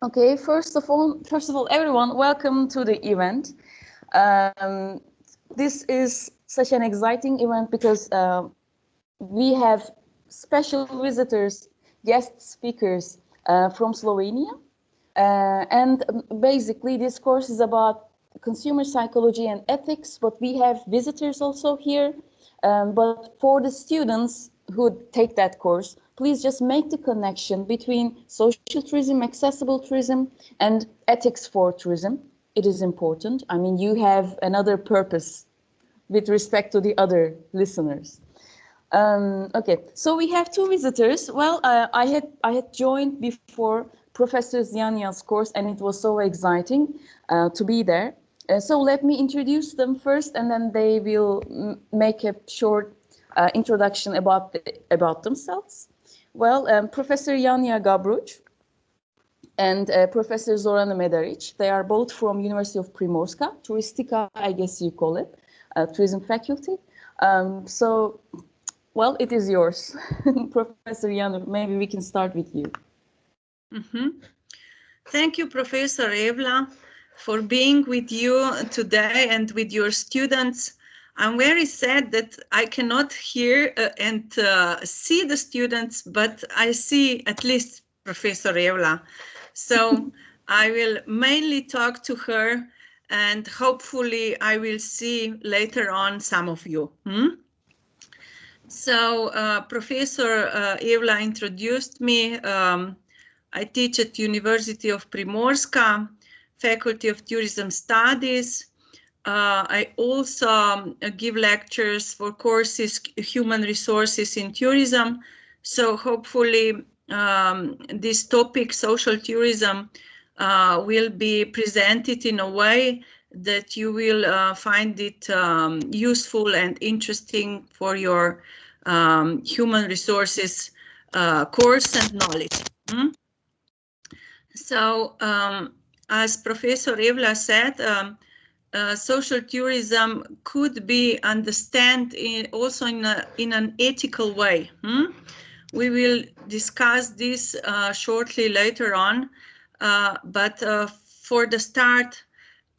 Okay, first of all, everyone, welcome to the event. This is such an exciting event because we have special visitors, guest speakers from Slovenia. And basically, this course is about consumer psychology and ethics, but we have visitors also here. But for the students who take that course, please just make the connection between social tourism, accessible tourism, and ethics for tourism. It is important. I mean, you have another purpose with respect to the other listeners. Okay, so we have two visitors. Well, I had joined before Professor Janja's course, and it was so exciting to be there. So let me introduce them first, and then they will make a short introduction about themselves. Well, Professor Janja Gabruč and Professor Zorana Medaric, they are both from University of Primorska, Touristica, I guess you call it, tourism faculty. So, well, it is yours, Professor Janja. Maybe we can start with you. Thank you, Professor Evla, for being with you today and with your students. I'm very sad that I cannot hear and see the students, but I see at least Professor Evla. So I will mainly talk to her, and hopefully I will see later on some of you. So Professor Evla introduced me. I teach at University of Primorska, Faculty of Tourism Studies. I also give lectures for courses, Human Resources in Tourism. So hopefully this topic, social tourism, will be presented in a way that you will find it useful and interesting for your human resources course and knowledge. So as Professor Evla said, social tourism could be understood also in an ethical way. We will discuss this shortly later on, but for the start,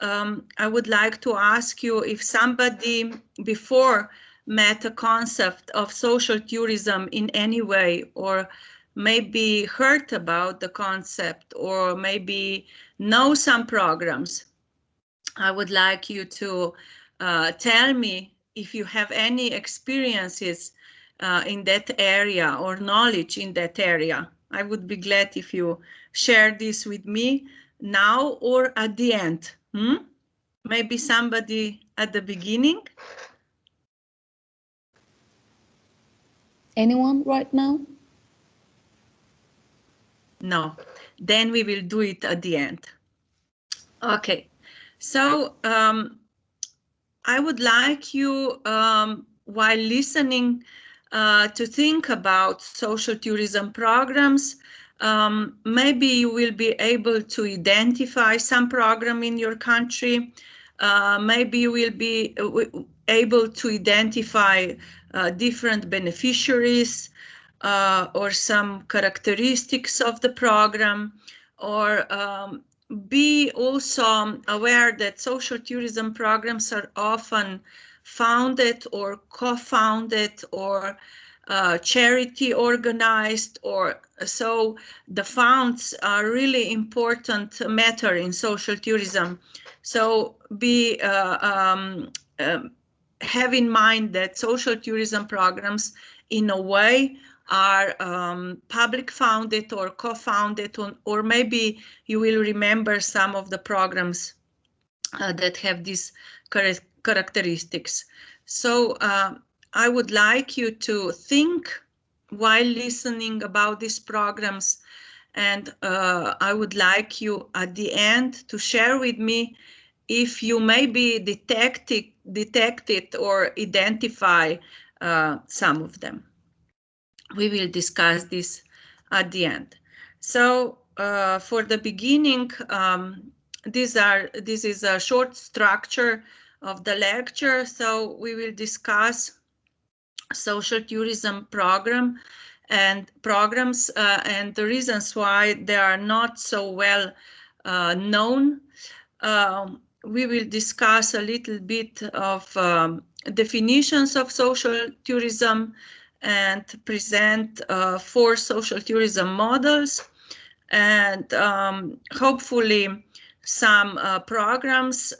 I would like to ask you if somebody before met a concept of social tourism in any way, or maybe heard about the concept, or maybe know some programs. I would like you to tell me if you have any experiences in that area or knowledge in that area. I would be glad if you share this with me now or at the end. Maybe somebody at the beginning? Anyone right now? No. Then we will do it at the end. Okay. So I would like you, while listening, to think about social tourism programs. Maybe you will be able to identify some program in your country. Maybe you will be able to identify different beneficiaries or some characteristics of the program, or be also aware that social tourism programs are often founded or co-founded or charity organized, or so the funds are really important matter in social tourism. So be have in mind that social tourism programs in a way are public founded or co-founded, or maybe you will remember some of the programs that have these characteristics. So I would like you to think while listening about these programs, and I would like you at the end to share with me if you maybe detected or identify some of them. We will discuss this at the end. So for the beginning, this is a short structure of the lecture. So we will discuss social tourism program and programs and the reasons why they are not so well known. We will discuss a little bit of definitions of social tourism and present 4 social tourism models, and hopefully some programs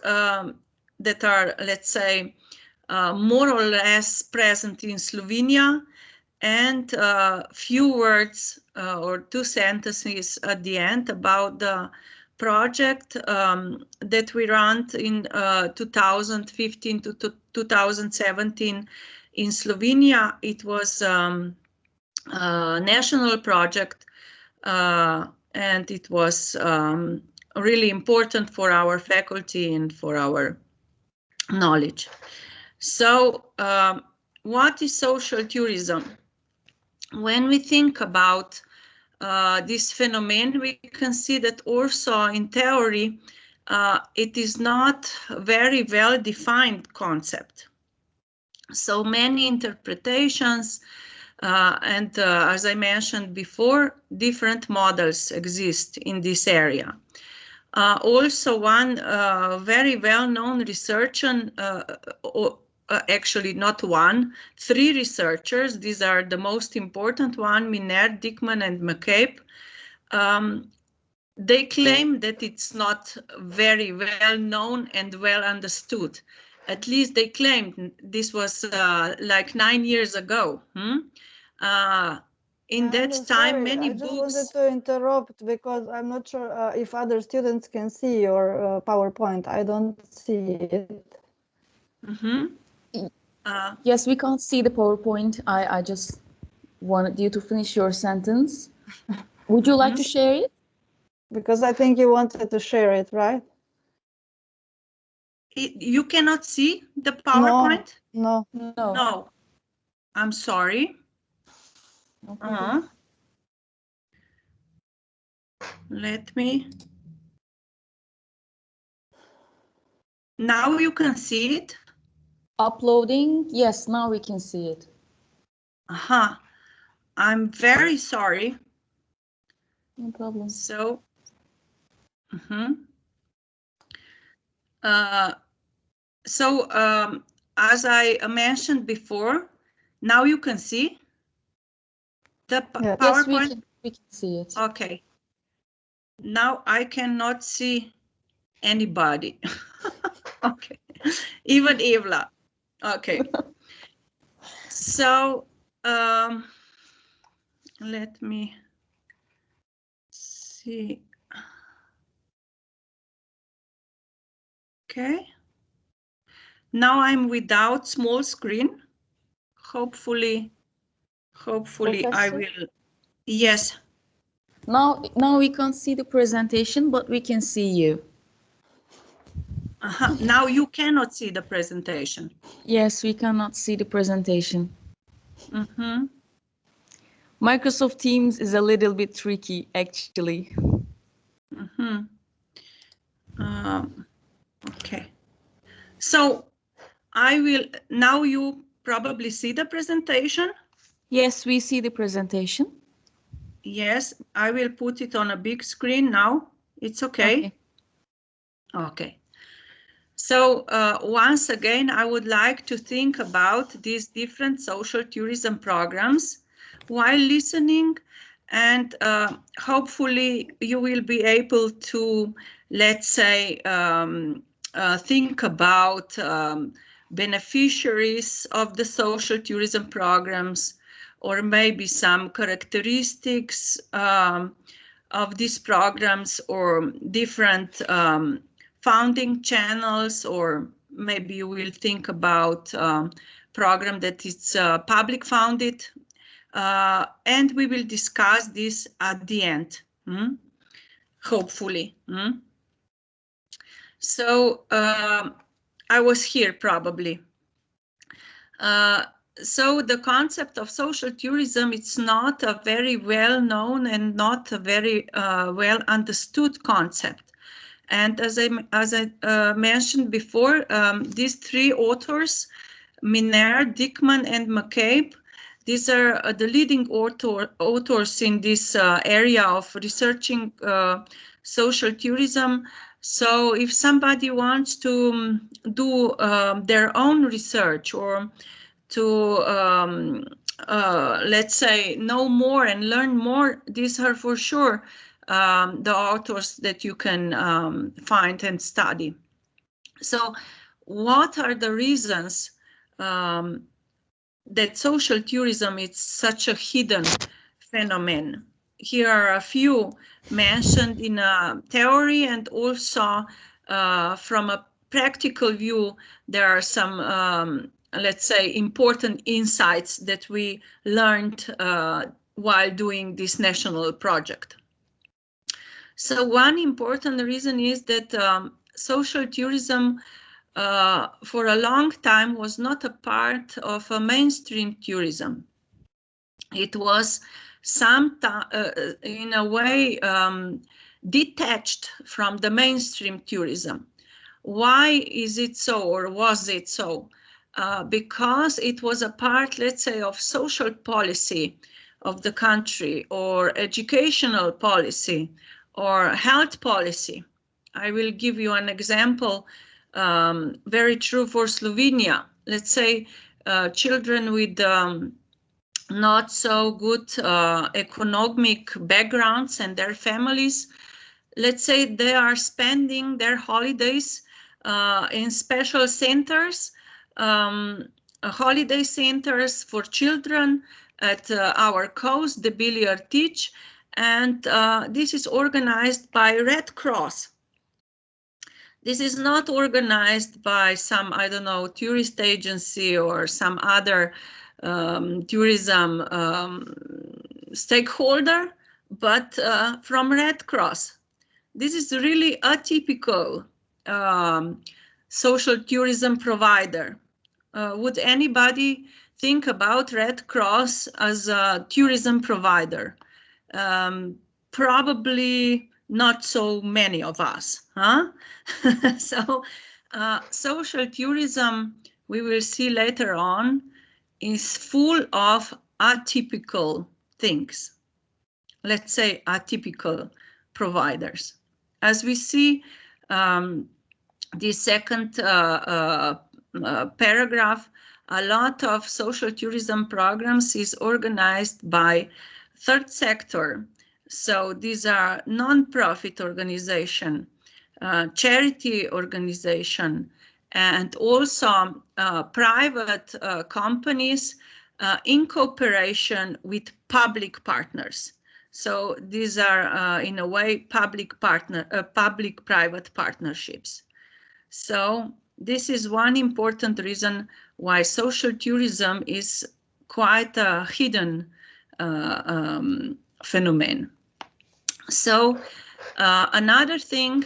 that are, let's say, more or less present in Slovenia, and few words or 2 sentences at the end about the project that we ran in 2015 to 2017 in Slovenia. It was a national project, and it was really important for our faculty and for our knowledge. So what is social tourism? When we think about this phenomenon, we can see that also in theory, it is not a very well-defined concept. So many interpretations, and as I mentioned before, different models exist in this area. Also, one very well-known researcher, actually not one, 3 researchers, these are the most important one, Miner, Dickman and McCabe, they claim that it's not very well known and well understood. At least they claimed. This was like 9 years ago. In that time, many books... I just wanted to interrupt because I'm not sure if other students can see your PowerPoint. I don't see it. Yes, we can't see the PowerPoint. I just wanted you to finish your sentence. Would you like to share it? Because I think you wanted to share it, right? You cannot see the PowerPoint? No. No. I'm sorry. Let me. Now you can see it. Uploading. Yes, now we can see it. I'm very sorry. No problem. So, as I mentioned before, now you can see the PowerPoint. Yes, we can see it. Okay. Now I cannot see anybody. Okay. Even Evla. Okay. So, let me see. Okay. Now I'm without small screen. Hopefully I will. Yes. Now we can't see the presentation, but we can see you. Now you cannot see the presentation. Yes, we cannot see the presentation. Microsoft Teams is a little bit tricky, actually. Okay. So I will, now you probably see the presentation. Yes, we see the presentation. Yes, I will put it on a big screen now. It's okay. Okay. So once again, I would like to think about these different social tourism programs while listening, and hopefully you will be able to, let's say, think about beneficiaries of the social tourism programs, or maybe some characteristics of these programs, or different funding channels, or maybe you will think about program that is public funded, and we will discuss this at the end, hopefully. So I was here probably. So the concept of social tourism, it's not a very well known and not a very well understood concept. And as I mentioned before, these 3 authors, Miner, Dickman, and McCabe, These are the leading authors in this area of researching social tourism. So if somebody wants to do their own research or to, let's say, know more and learn more, these are for sure the authors that you can find and study. So what are the reasons that social tourism is such a hidden phenomenon? Here are a few mentioned in a theory, and also from a practical view, there are some, let's say, important insights that we learned while doing this national project. So one important reason is that social tourism for a long time was not a part of a mainstream tourism. It was in a way detached from the mainstream tourism. Why is it so, or was it so? Because it was a part, let's say, of social policy of the country, or educational policy, or health policy. I will give you an example, very true for Slovenia. Let's say children with not so good economic backgrounds and their families, let's say they are spending their holidays in special centers, holiday centers for children at our coast, the Bilim teach, and this is organized by Red Cross. This is not organized by some, I don't know, tourist agency or some other tourism stakeholder, but from Red Cross. This is really atypical social tourism provider. Would anybody think about Red Cross as a tourism provider? Probably not so many of us, huh? So social tourism, we will see later on, is full of atypical things. Let's say atypical providers. As we see, the second paragraph, a lot of social tourism programs is organized by third sector. So these are non-profit organization, charity organization, and also private companies in cooperation with public partners. So these are, in a way, public-private partnerships. So this is one important reason why social tourism is quite a hidden phenomenon. So another thing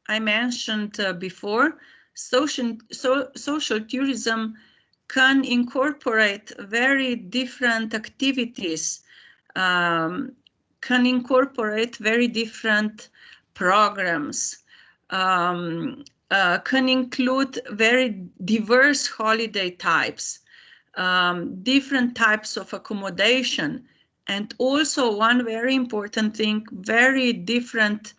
I mentioned before, social tourism can incorporate very different activities, can incorporate very different programs, can include very diverse holiday types, different types of accommodation, and also one very important thing, very different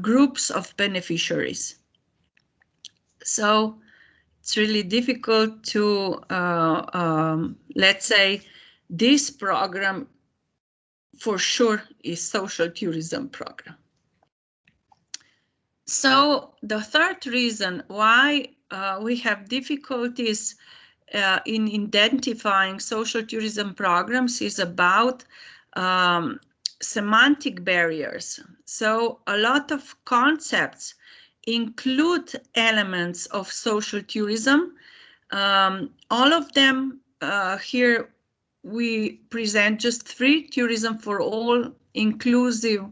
groups of beneficiaries. So it's really difficult to, let's say, this program for sure is social tourism program. So the third reason why we have difficulties in identifying social tourism programs is about semantic barriers. So a lot of concepts include elements of social tourism. All of them here we present just 3: tourism for all, inclusive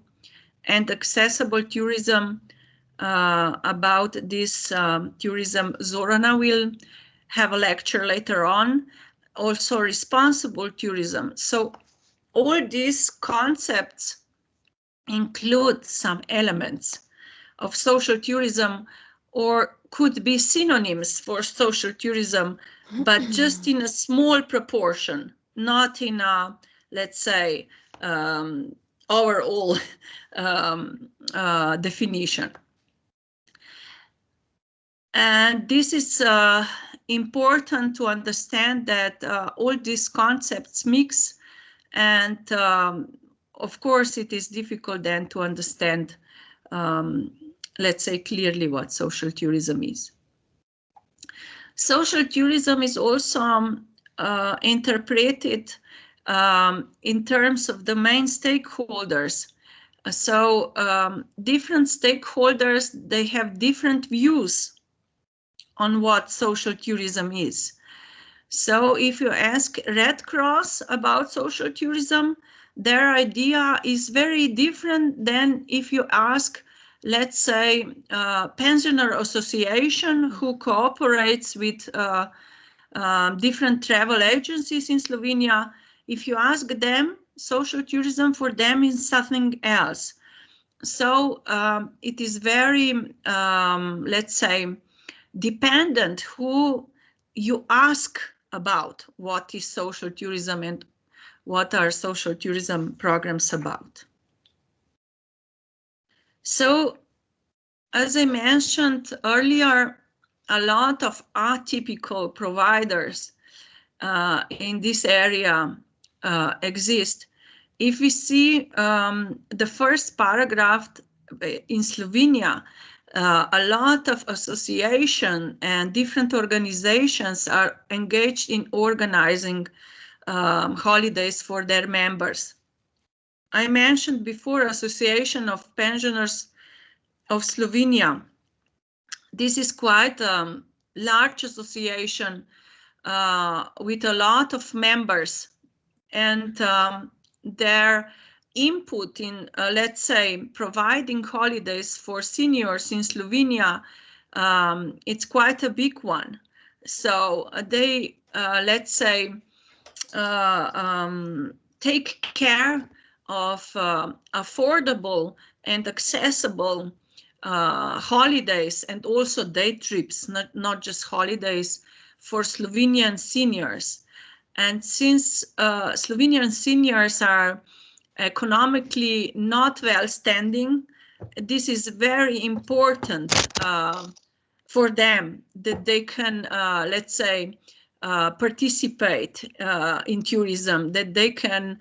and accessible tourism. About this tourism, Zorana will have a lecture later on. Also responsible tourism. So all these concepts include some elements of social tourism, or could be synonyms for social tourism, but just in a small proportion, not in a, let's say, overall definition. And this is important to understand that all these concepts mix, and of course it is difficult then to understand, let's say, clearly what social tourism is. Social tourism is also interpreted in terms of the main stakeholders. So different stakeholders, they have different views on what social tourism is. So if you ask Red Cross about social tourism, their idea is very different than if you ask, let's say, pensioner association who cooperates with different travel agencies in Slovenia. If you ask them, social tourism for them is something else. So it is very, let's say, dependent who you ask about what is social tourism and what are social tourism programs about. So, as I mentioned earlier, a lot of atypical providers in this area exist. If we see the first paragraph in Slovenia, a lot of associations and different organizations are engaged in organizing holidays for their members. I mentioned before Association of Pensioners of Slovenia. This is quite a large association with a lot of members, and their input in, let's say, providing holidays for seniors in Slovenia, it's quite a big one. So they, let's say, take care of affordable and accessible holidays and also day trips, not just holidays, for Slovenian seniors. And since Slovenian seniors are economically not well standing, this is very important for them, that they can, let's say, participate in tourism, that they can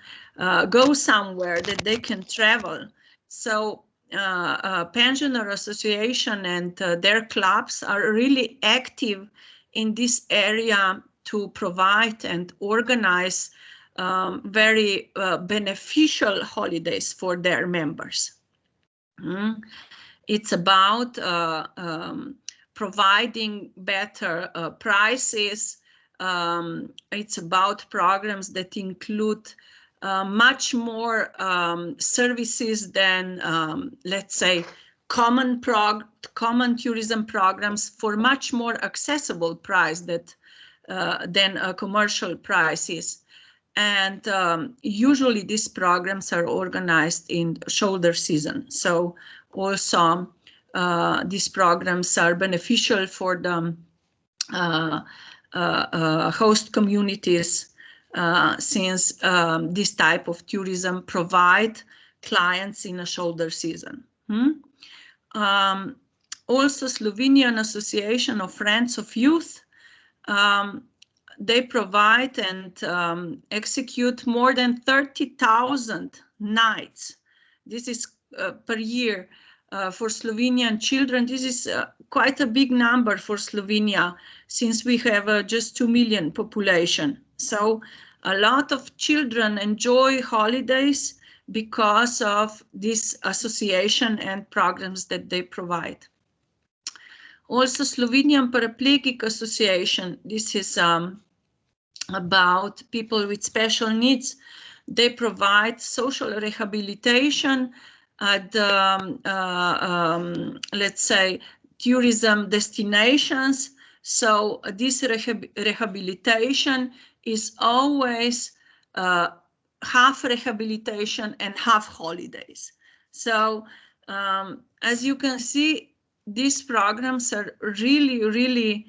go somewhere, that they can travel. So pensioner association and their clubs are really active in this area to provide and organize very beneficial holidays for their members. It's about providing better prices. It's about programs that include much more services than, let's say, common tourism programs for much more accessible price than commercial prices. And usually these programs are organized in shoulder season. So also these programs are beneficial for the host communities, since this type of tourism provide clients in a shoulder season. Also, Slovenian Association of Friends of Youth, they provide and execute more than 30,000 nights. This is per year for Slovenian children. This is quite a big number for Slovenia, since we have just 2 million population. So a lot of children enjoy holidays because of this association and programs that they provide. Also, Slovenian Paraplegic Association, this is about people with special needs. They provide social rehabilitation at, let's say, tourism destinations. So this rehabilitation is always half rehabilitation and half holidays. So as you can see, these programs are really, really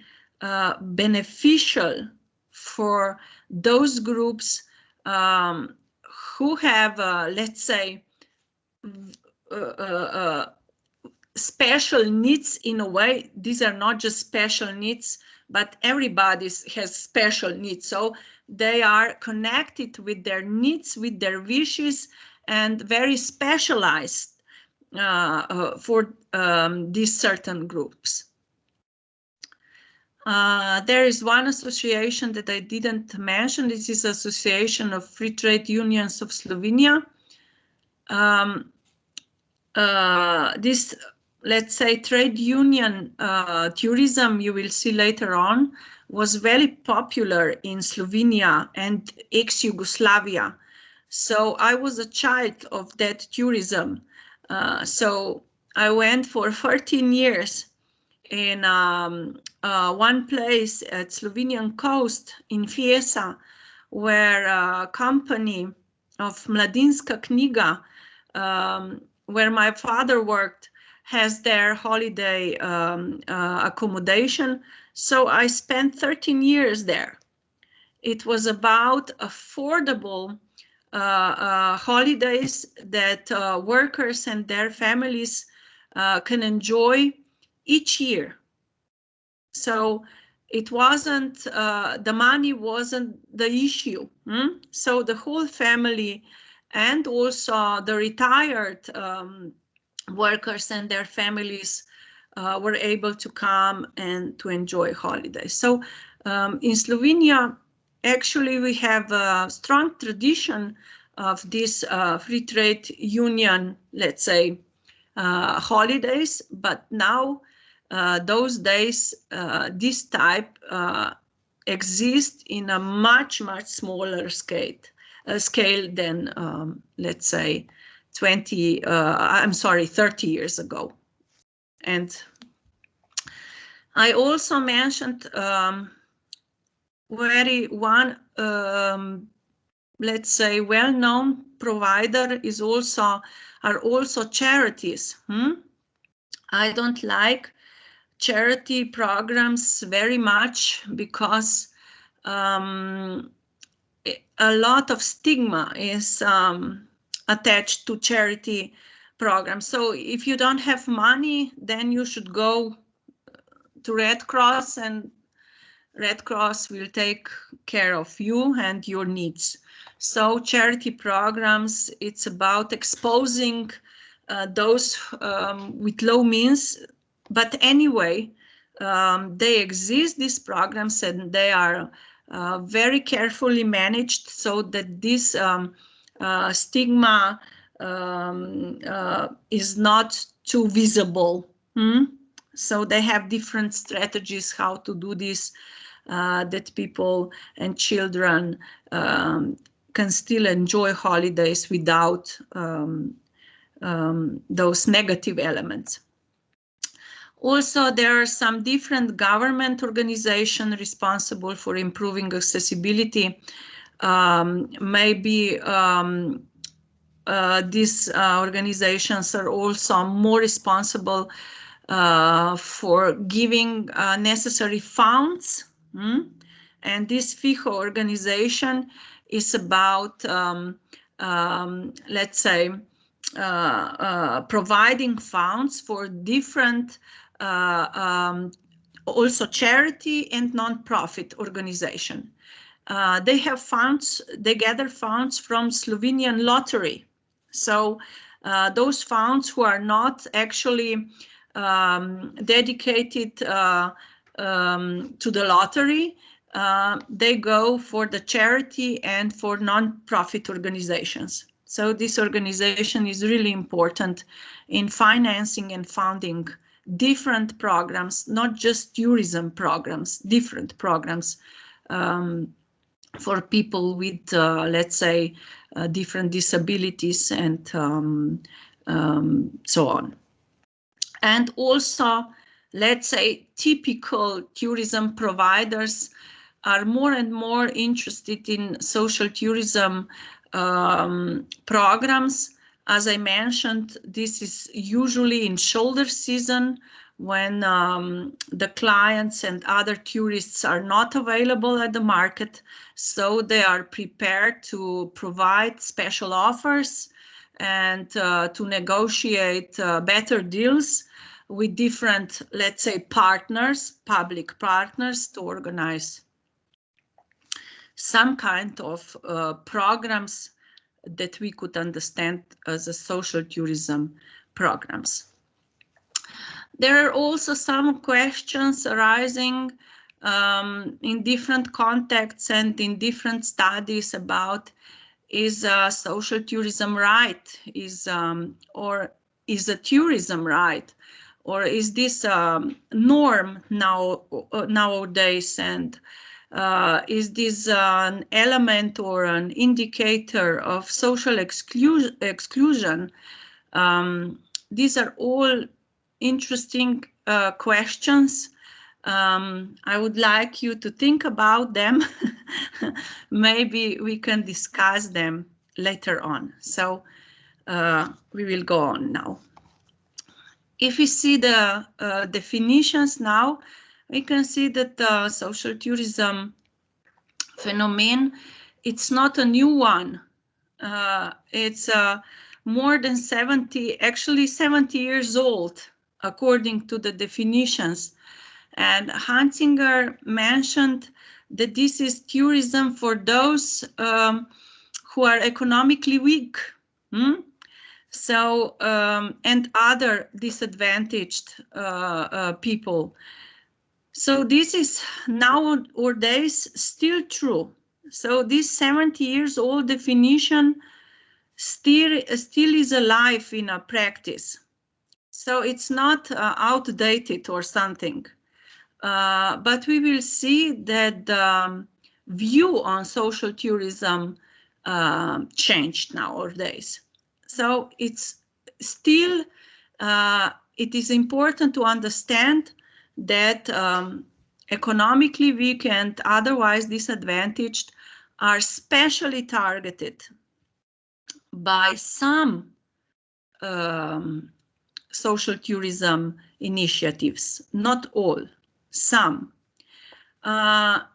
beneficial for those groups who have, let's say, special needs in a way. These are not just special needs, but everybody has special needs. So they are connected with their needs, with their wishes, and very specialized for these certain groups. There is one association that I didn't mention. This is Association of Free Trade Unions of Slovenia. This, let's say, trade union tourism, you will see later on, was very popular in Slovenia and ex-Yugoslavia. So I was a child of that tourism. So I went for 13 years in one place at Slovenian coast in Fiesa, where a company of Mladinska knjiga, where my father worked, has their holiday accommodation. So I spent 13 years there. It was about affordable holidays that workers and their families can enjoy each year. So it wasn't, the money wasn't the issue. So the whole family and also the retired workers and their families were able to come and to enjoy holidays. So in Slovenia, actually, we have a strong tradition of this free trade union, let's say, holidays, but now those days, this type exist in a much smaller scale than, let's say, 30 years ago. And I also mentioned let's say, well-known provider are also charities. I don't like charity programs very much because a lot of stigma is attached to charity programs. So if you don't have money, then you should go to Red Cross, and Red Cross will take care of you and your needs. So charity programs, it's about exposing those with low means. But anyway, they exist, these programs, and they are very carefully managed so that this stigma is not too visible. So they have different strategies how to do this, that people and children can still enjoy holidays without those negative elements. Also, there are some different government organizations responsible for improving accessibility. Maybe these organizations are also more responsible for giving necessary funds. And this FIHO organization is about, let's say, providing funds for different also charity and non-profit organization. They have funds, they gather funds from Slovenian lottery. So those funds who are not actually dedicated to the lottery, they go for the charity and for non-profit organizations. So this organization is really important in financing and funding different programs, not just tourism programs, different programs for people with, let's say, different disabilities and so on. And also, let's say, typical tourism providers are more and more interested in social tourism programs. As I mentioned, this is usually in shoulder season when the clients and other tourists are not available at the market, so they are prepared to provide special offers and to negotiate better deals with different, let's say, partners, public partners, to organize some kind of programs that we could understand as a social tourism programs. There are also some questions arising in different contexts and in different studies about, is social tourism right? Or is a tourism right? Or is this norm nowadays? And is this an element or an indicator of social exclusion? These are all interesting questions. I would like you to think about them. Maybe we can discuss them later on. So we will go on now. If we see the definitions now, we can see that the social tourism phenomenon, it's not a new one. It's more than 70 years old, according to the definitions. And Hunsinger mentioned that this is tourism for those who are economically weak. So, and other disadvantaged people. So this is nowadays still true. So this 70 years old definition still is alive in a practice. So it's not outdated or something. But we will see that the view on social tourism changed nowadays. So it's still, it is important to understand that economically weak and otherwise disadvantaged are specially targeted by some social tourism initiatives, not all, some.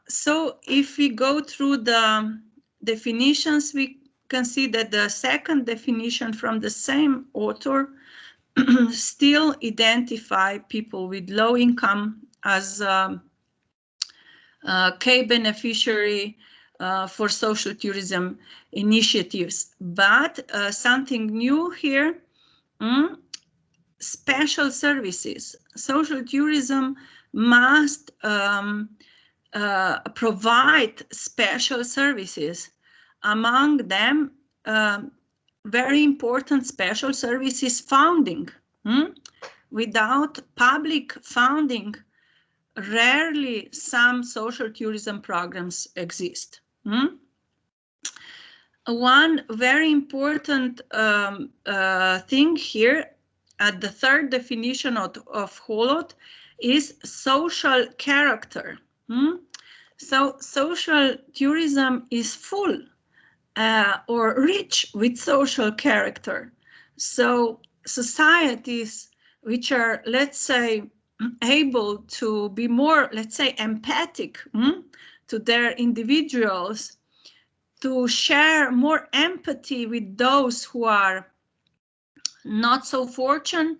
So if we go through the definitions, we can see that the second definition from the same author still identify people with low income as key beneficiary for social tourism initiatives. But something new here, special services. Social tourism must provide special services. Among them, very important special service is funding. Without public funding, rarely some social tourism programs exist. One very important thing here at the third definition of Holot is social character. So social tourism is full or rich with social character. So societies which are, let's say, able to be more, let's say, empathic to their individuals, to share more empathy with those who are not so fortunate,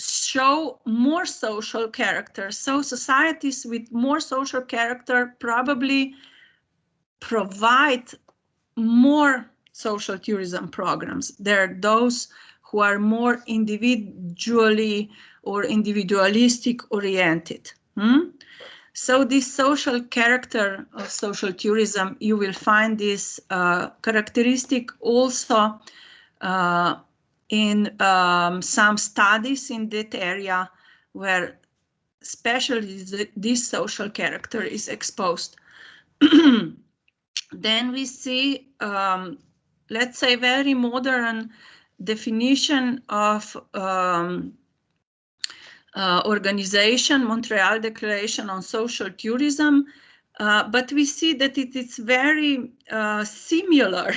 show more social character. So societies with more social character probably provide more social tourism programs. There are those who are more individually or individualistic oriented. So this social character of social tourism, you will find this characteristic also in some studies in that area where especially this social character is exposed. Then we see, let's say, very modern definition of organization, Montreal Declaration on Social Tourism, but we see that it is very similar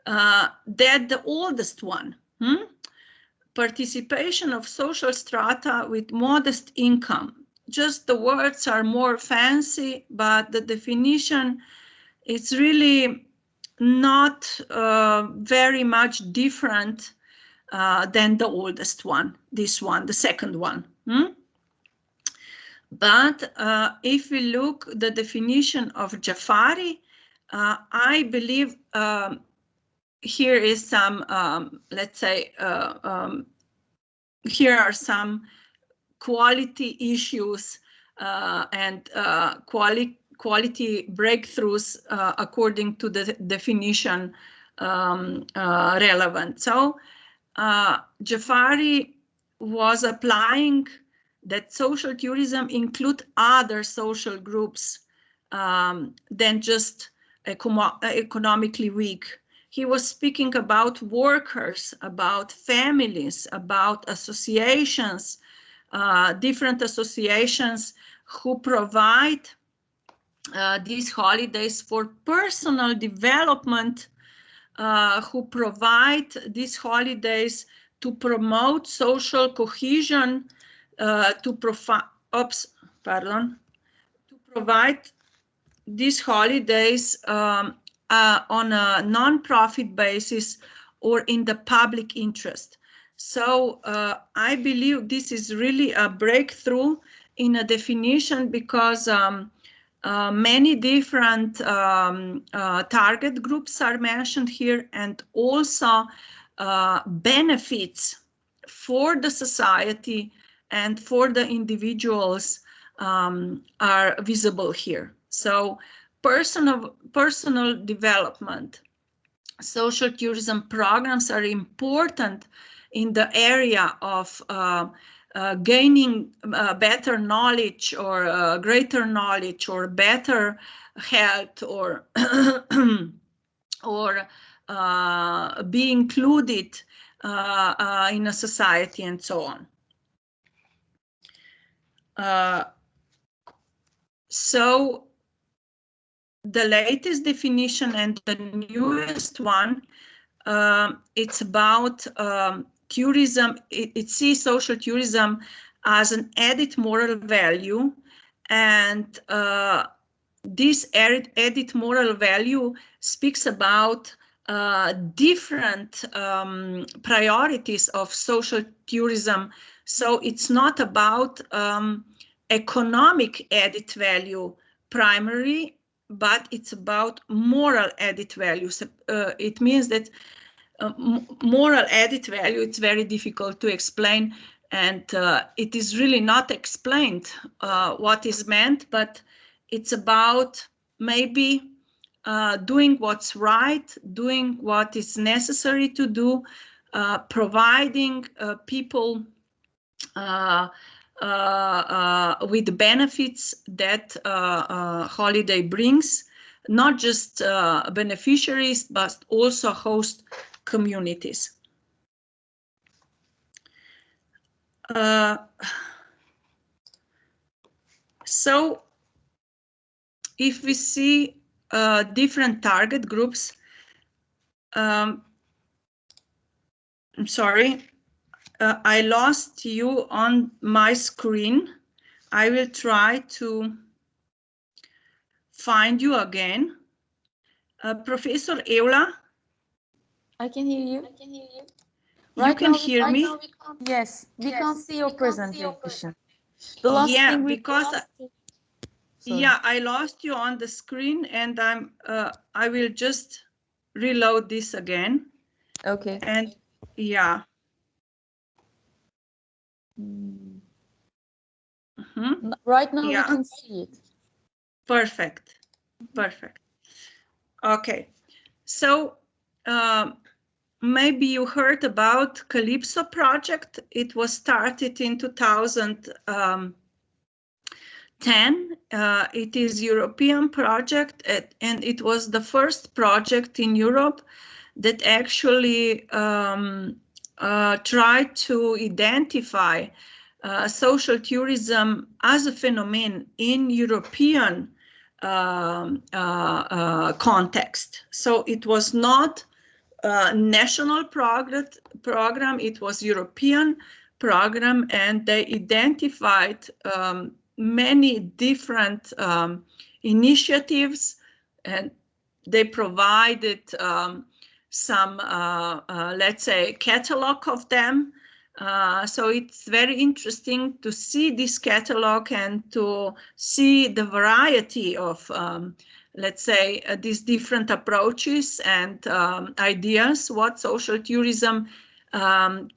than the oldest one, participation of social strata with modest income. Just the words are more fancy, but the definition is really not very much different than the oldest one, this one, the second one. But if we look the definition of Jafari, I believe here is some, let's say, here are some quality issues and quality breakthroughs according to the definition relevant. So Jafari was applying that social tourism include other social groups than just economically weak. He was speaking about workers, about families, about associations, different associations who provide these holidays for personal development, who provide these holidays to promote social cohesion, to provide these holidays on a non-profit basis or in the public interest. So I believe this is really a breakthrough in a definition, because many different target groups are mentioned here, and also benefits for the society and for the individuals are visible here. So personal development, social tourism programs are important in the area of gaining better knowledge, or greater knowledge, or better health, or or be included in a society, and so on. So the latest definition and the newest one, it's about tourism. It sees social tourism as an added moral value, and this added moral value speaks about different priorities of social tourism. So it's not about economic added value primarily, but it's about moral added value. It means that moral added value, it's very difficult to explain, and it is really not explained what is meant, but it's about maybe doing what's right, doing what is necessary to do, providing people with benefits that holiday brings, not just beneficiaries, but also host communities. So if we see different target groups, I'm sorry, I lost you on my screen. I will try to find you again. Professor Eula? I can hear you. You can hear me? Yes, we can't see your presentation. The last thing we yeah, I lost you on the screen, and I will just reload this again. Okay. And yeah. Right now we can see it. Perfect. Perfect. Okay. So maybe you heard about Calypso project. It was started in 2010. It is European project, and it was the first project in Europe that actually tried to identify social tourism as a phenomenon in European context. So it was not national program, it was European program, and they identified many different initiatives, and they provided some, let's say, catalog of them. So it's very interesting to see this catalog and to see the variety of, let's say, these different approaches and ideas, what social tourism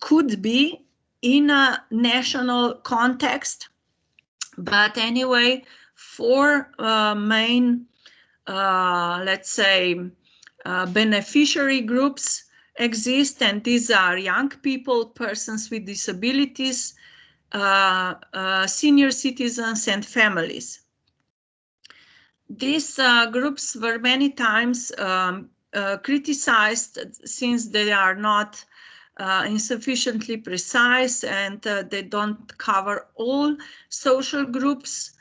could be in a national context. But anyway, four main, let's say, beneficiary groups exist, and these are young people, persons with disabilities, senior citizens, and families. These groups were many times criticized since they are not insufficiently precise, and they don't cover all social groups.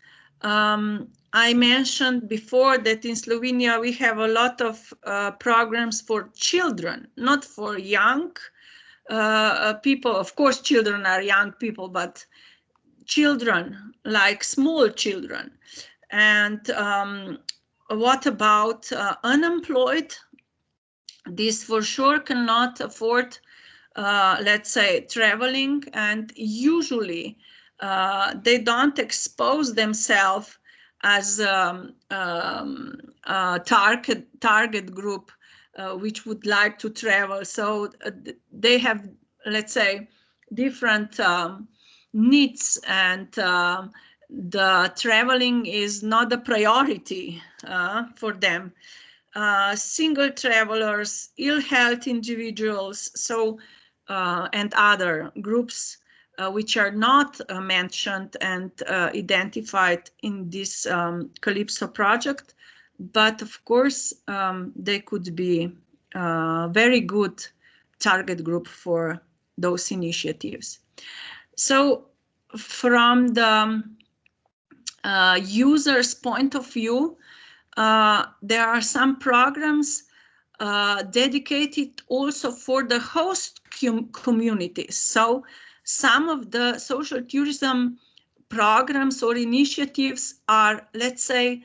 I mentioned before that in Slovenia we have a lot of programs for children, not for young people. Of course, children are young people, but children, like small children. And what about unemployed? This for sure cannot afford, let's say, traveling, and usually they don't expose themselves as a target group which would like to travel. So they have, let's say, different needs, and the traveling is not a priority for them. Single travelers, ill health individuals, so and other groups which are not mentioned and identified in this Calypso project, but of course they could be a very good target group for those initiatives. So from the user's point of view, there are some programs dedicated also for the host communities. So some of the social tourism programs or initiatives are, let's say,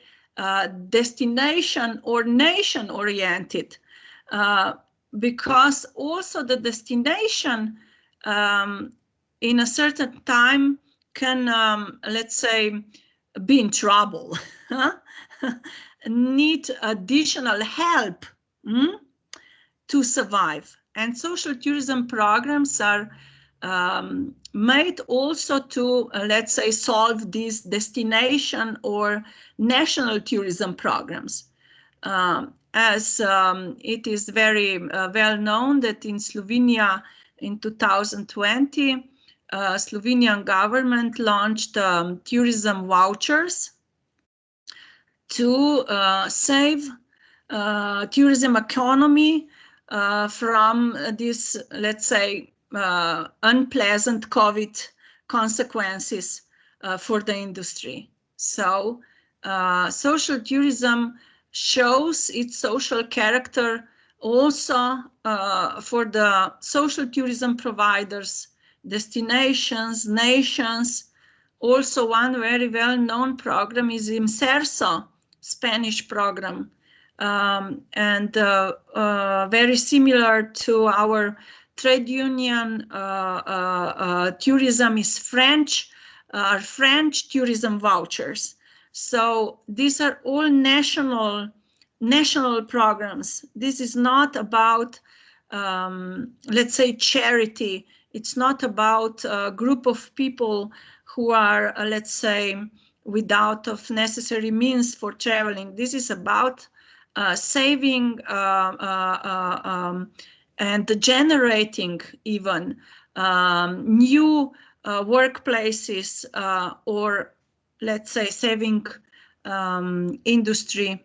destination or nation oriented, because also the destination in a certain time can, let's say, be in trouble, need additional help to survive. And social tourism programs are made also to, let's say, solve these destination or national tourism programs. As it is very well known that in Slovenia in 2020, Slovenian government launched tourism vouchers to save tourism economy from this, let's say, unpleasant COVID consequences for the industry. So social tourism shows its social character also for the social tourism providers, destinations, nations. Also, one very well-known program is Imserso, Spanish program, and very similar to our trade union tourism is French tourism vouchers. So these are all national programs. This is not about, let's say, charity. It's not about a group of people who are, let's say, without of necessary means for traveling. This is about saving and generating even new workplaces or, let's say, saving industry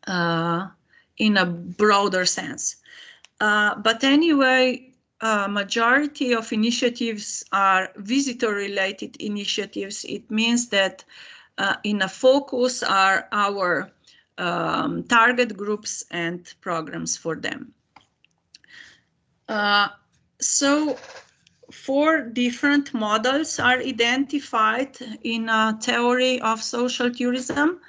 in a broader sense. But anyway, majority of initiatives are visitor-related initiatives. It means that in a focus are our target groups and programs for them. So 4 different models are identified in a theory of social tourism.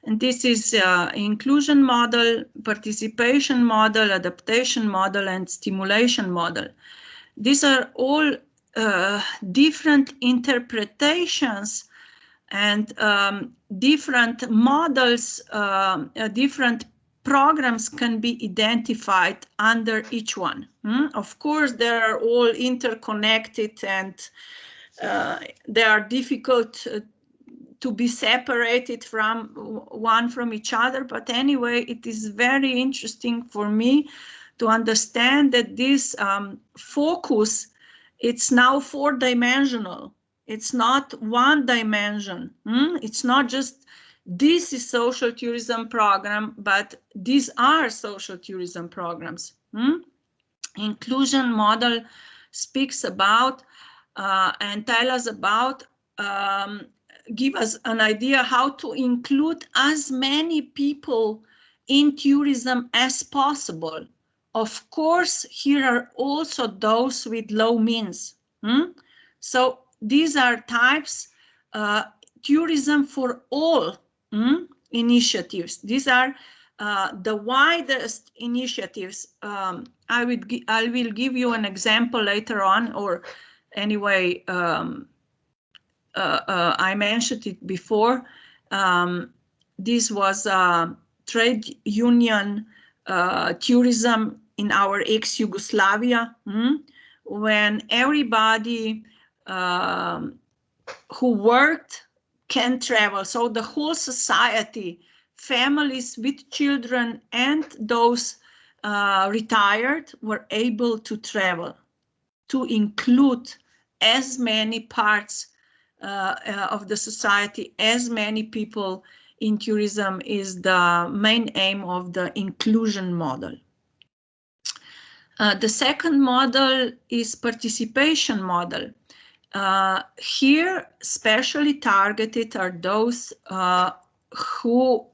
And this is inclusion model, participation model, adaptation model, and stimulation model. These are all different interpretations and different models, different programs can be identified under each one. Of course, they are all interconnected and they are difficult to be separated from one from each other. But anyway, it is very interesting for me to understand that this focus, it's now 4-dimensional. It's not one dimension. It's not just this is social tourism program, but these are social tourism programs. Inclusion model speaks about and tell us about, give us an idea how to include as many people in tourism as possible. Of course, here are also those with low means. So these are types, tourism for all initiatives. These are the widest initiatives. I will give you an example later on, or anyway, I mentioned it before. This was trade union tourism in our ex-Yugoslavia, when everybody who worked can travel. So the whole society, families with children and those retired, were able to travel, to include as many parts of the society, as many people in tourism is the main aim of the inclusion model. The second model is participation model. Here, specially targeted are those who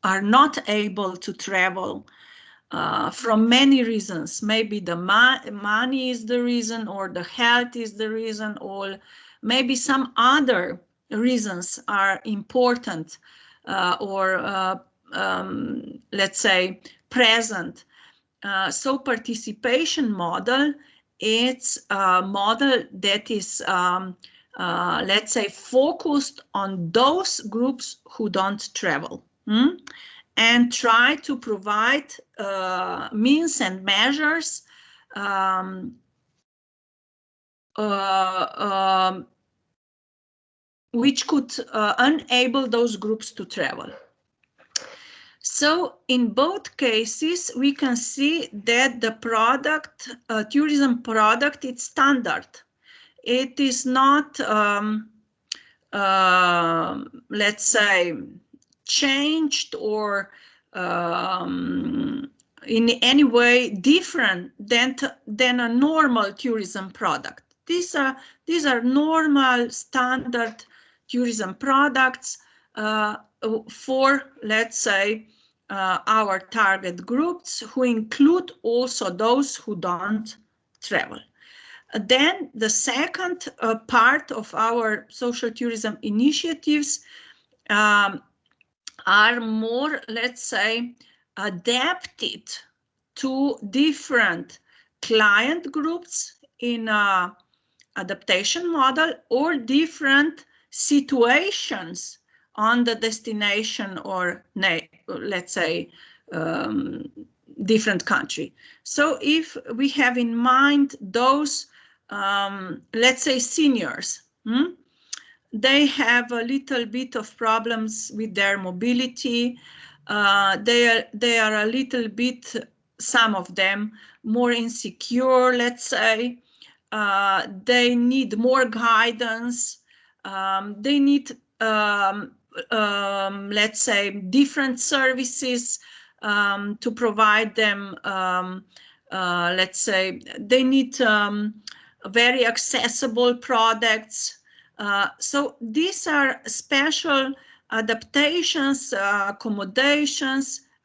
are not able to travel from many reasons. Maybe the money is the reason, or the health is the reason, or maybe some other reasons are important or let's say present. So participation model, it's a model that is let's say focused on those groups who don't travel, and try to provide means and measures which could enable those groups to travel. So in both cases, we can see that the product, tourism product, it's standard. It is not, let's say, changed or in any way different than a normal tourism product. These are normal standard tourism products for, let's say, our target groups, who include also those who don't travel. Then the second part of our social tourism initiatives are more, let's say, adapted to different client groups in an adaptation model, or different situations on the destination, or let's say different country. So if we have in mind those, let's say seniors, they have a little bit of problems with their mobility. They are a little bit, some of them, more insecure, let's say. They need more guidance. They need, let's say, different services to provide them. Let's say they need very accessible products. So these are special adaptations,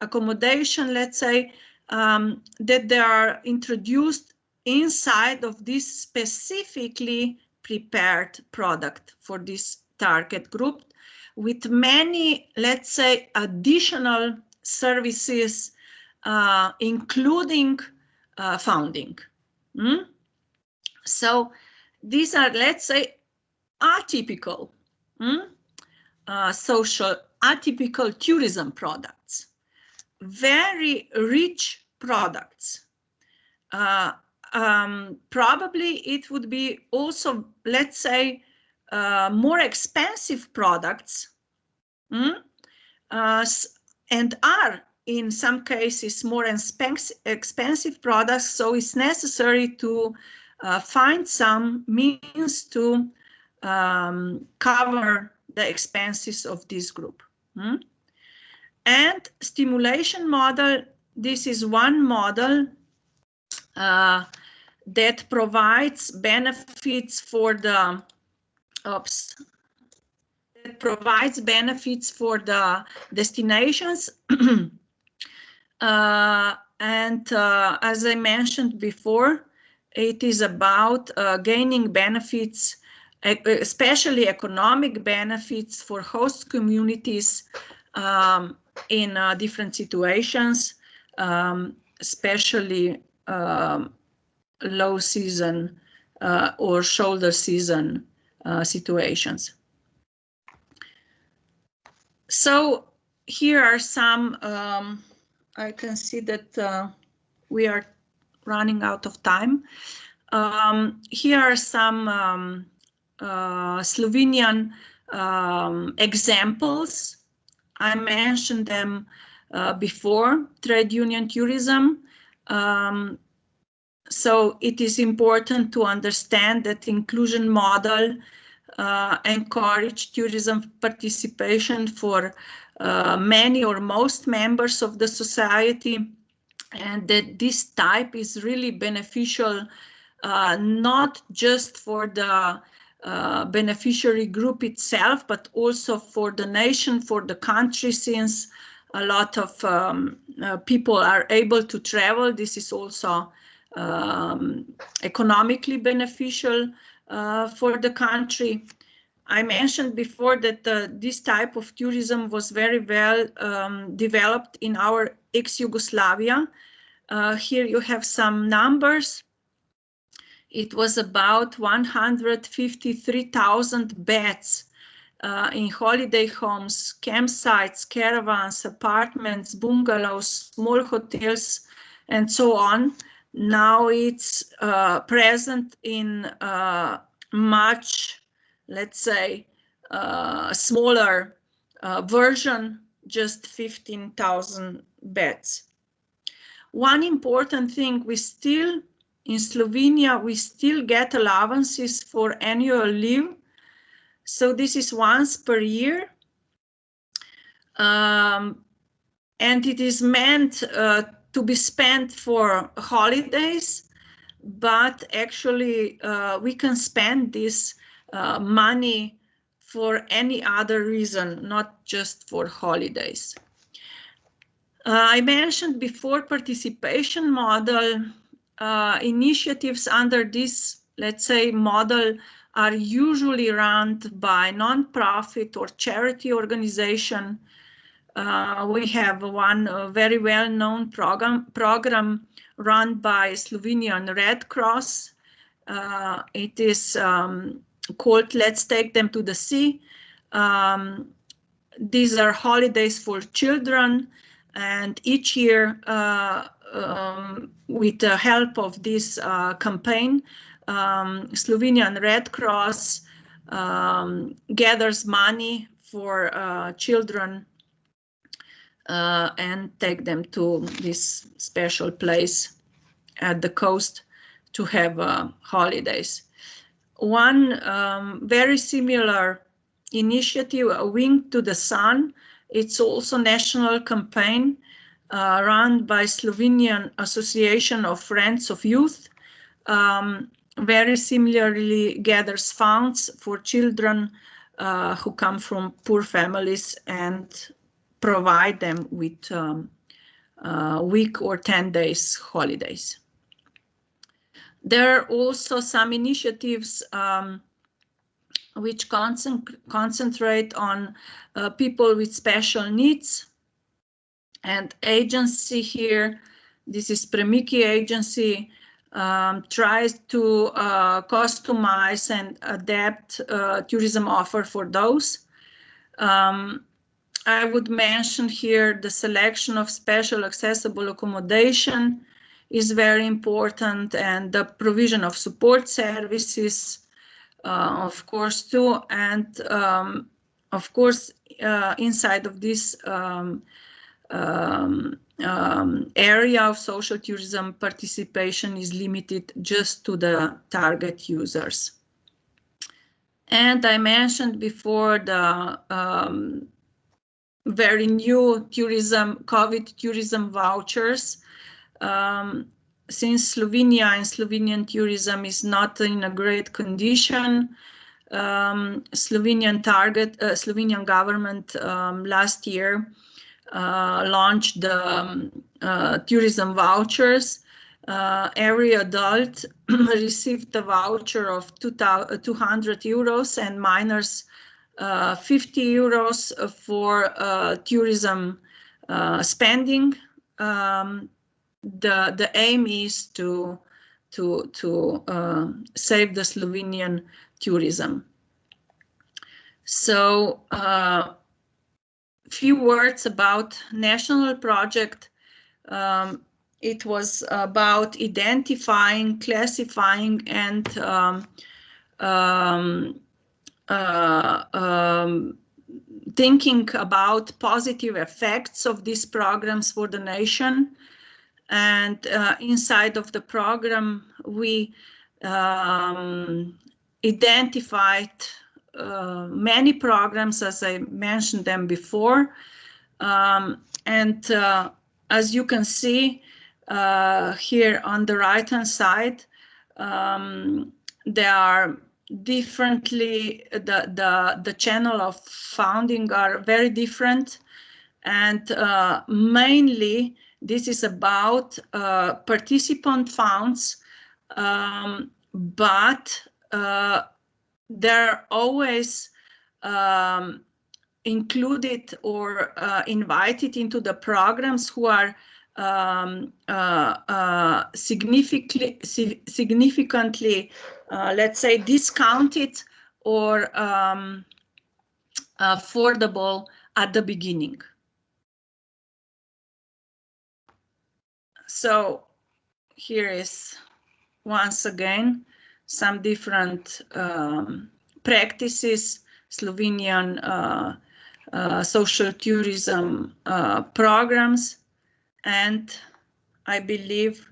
accommodation, let's say, that they are introduced inside of this specifically prepared product for this target group, with many, let's say, additional services, including funding. So these are, let's say, atypical social, atypical tourism products, very rich products. Probably it would be also, let's say, more expensive products, and are in some cases more expensive products. So it's necessary to find some means to cover the expenses of this group. And stimulation model, this is one model that provides benefits for the destinations. And as I mentioned before, it is about gaining benefits, especially economic benefits for host communities in different situations, especially low season or shoulder season situations. So here are some, I can see that we are running out of time. Here are some Slovenian examples. I mentioned them before, trade union tourism. So it is important to understand that inclusion model encourage tourism participation for many or most members of the society, and that this type is really beneficial, not just for the beneficiary group itself, but also for the nation, for the country, since a lot of people are able to travel. This is also economically beneficial for the country. I mentioned before that this type of tourism was very well developed in our ex-Yugoslavia. Here you have some numbers. It was about 153,000 beds in holiday homes, campsites, caravans, apartments, bungalows, small hotels, and so on. Now it's present in much, let's say, smaller version, just 15,000 beds. One important thing, we still, in Slovenia, we still get allowances for annual leave. So this is once per year. And it is meant to be spent for holidays, but actually we can spend this money for any other reason, not just for holidays. I mentioned before participation model. Initiatives under this, let's say, model are usually run by non-profit or charity organization. We have one very well-known program run by Slovenian Red Cross. It is called Let's Take Them to the Sea. These are holidays for children, and each year, with the help of this campaign, Slovenian Red Cross gathers money for children and take them to this special place at the coast to have holidays. One very similar initiative, A Wing to the Sun, it's also national campaign run by Slovenian Association of Friends of Youth. Very similarly gathers funds for children who come from poor families and provide them with week or 10 days holidays. There are also some initiatives which concentrate on people with special needs. And agency here, this is Premiki agency, tries to customize and adapt tourism offer for those. I would mention here the selection of special accessible accommodation is very important, and the provision of support services, of course, too. And of course, inside of this area of social tourism, participation is limited just to the target users. And I mentioned before the very new tourism, COVID tourism vouchers. Since Slovenia and Slovenian tourism is not in a great condition, Slovenian government last year launched the tourism vouchers. Every adult received a voucher of 200 euros and minors 50 euros for tourism spending. The aim is to save the Slovenian tourism. So few words about national project. It was about identifying, classifying, and thinking about positive effects of these programs for the nation. And inside of the program, we identified many programs, as I mentioned them before. And as you can see here on the right-hand side, there are differently, the channel of funding are very different. And mainly, this is about participant funds, but they're always included or invited into the programs who are significantly, let's say, discounted or affordable at the beginning. So here is once again some different practices, Slovenian social tourism programs, and I believe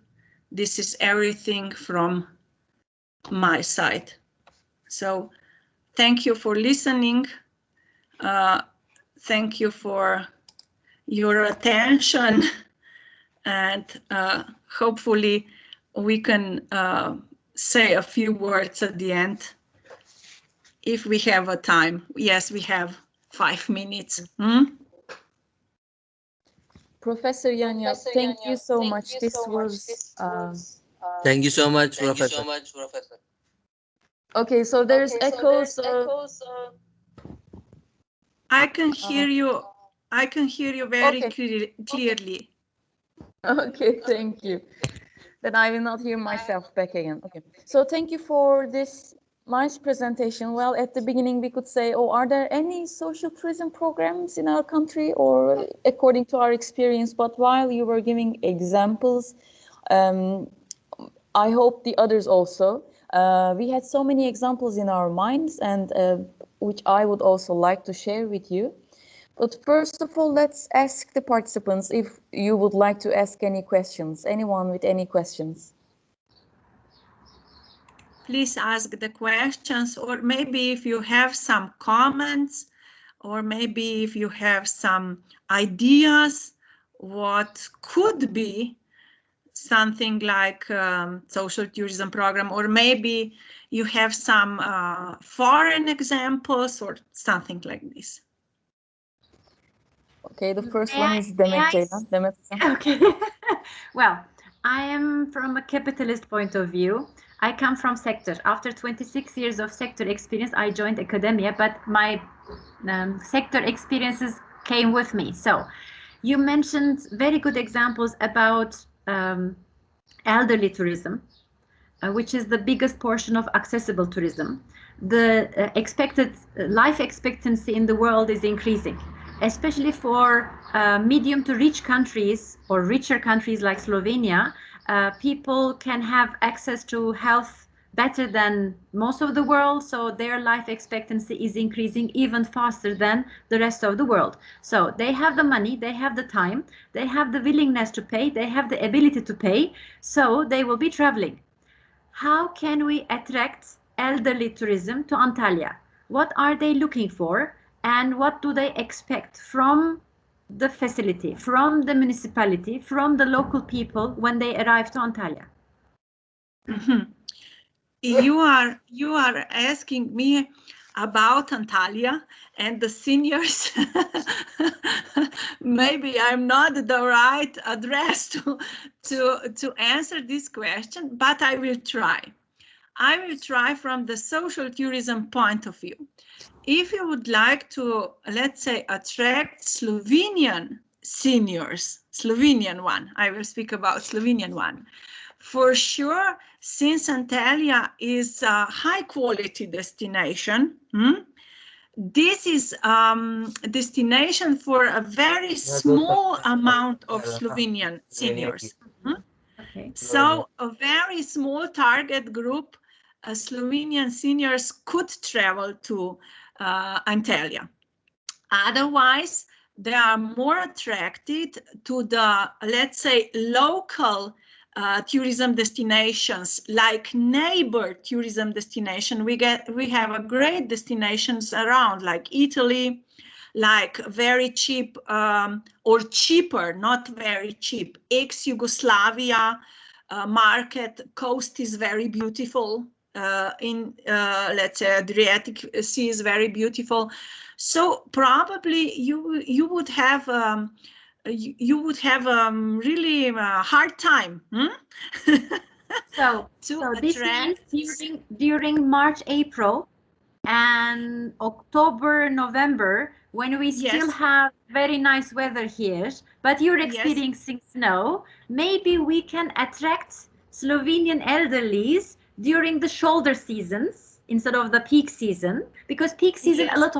this is everything from my side. So thank you for listening. Thank you for your attention. And hopefully we can say a few words at the end if we have a time. Yes, we have 5 minutes. Professor Janja, thank you so much. This was... Thank you so much, Professor. Okay, so there's echoes. I can hear you. I can hear you very clearly. Okay, thank you. Then I will not hear myself back again. Okay, so thank you for this nice presentation. Well, at the beginning we could say, oh, are there any social tourism programs in our country, or according to our experience? But while you were giving examples, I hope the others also. We had so many examples in our minds, and which I would also like to share with you. But first of all, let's ask the participants if you would like to ask any questions. Anyone with any questions? Please ask the questions, or maybe if you have some comments, or maybe if you have some ideas what could be something like social tourism program, or maybe you have some foreign examples or something like this. Okay, the first one is Demet Ceylan. Demet. Okay. Well, I am from a capitalist point of view. I come from sector. After 26 years of sector experience, I joined academia, but my sector experiences came with me. So you mentioned very good examples about elderly tourism, which is the biggest portion of accessible tourism. The expected life expectancy in the world is increasing, especially for medium to rich countries or richer countries like Slovenia. People can have access to health better than most of the world, so their life expectancy is increasing even faster than the rest of the world. So they have the money, they have the time, they have the willingness to pay, they have the ability to pay, so they will be traveling. How can we attract elderly tourism to Antalya? What are they looking for, and what do they expect from the facility, from the municipality, from the local people when they arrive to Antalya? You are asking me about Antalya and the seniors. Maybe I'm not the right address to answer this question, but I will try. I will try from the social tourism point of view. If you would like to, let's say, attract Slovenian seniors, Slovenian one, I will speak about Slovenian one. For sure, since Antalya is a high quality destination, this is a destination for a very small amount of Slovenian seniors. Okay. So a very small target group, Slovenian seniors could travel to Antalya. Otherwise, they are more attracted to the, let's say, local tourism destinations, like neighbor tourism destination. We have a great destinations around, like Italy, like very cheap or cheaper, not very cheap, ex-Yugoslavia market. Coast is very beautiful. Let's say Adriatic Sea is very beautiful. So probably you would have really a hard time. So this means during March, April, and October, November, when we still have very nice weather here, but you're experiencing snow, maybe we can attract Slovenian elderlies during the shoulder seasons instead of the peak season, because peak season a lot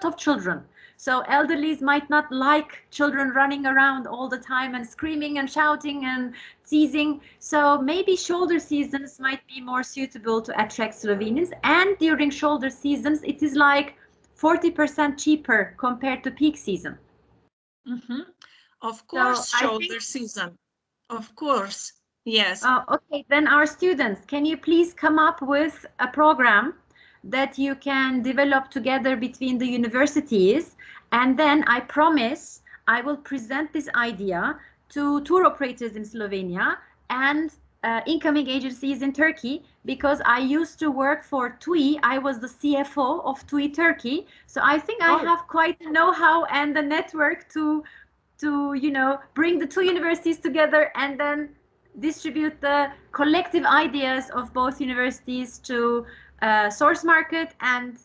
of children. So elderlies might not like children running around all the time and screaming and shouting and teasing. So maybe shoulder seasons might be more suitable to attract Slovenians. And during shoulder seasons, it is like 40% cheaper compared to peak season. Of course, so shoulder season. Of course, yes. Okay, then our students, can you please come up with a program that you can develop together between the universities, and then I promise I will present this idea to tour operators in Slovenia and incoming agencies in Turkey, because I used to work for TUI. I was the CFO of TUI Turkey, so I think I have quite the know-how and the network to bring the two universities together and then distribute the collective ideas of both universities to source market and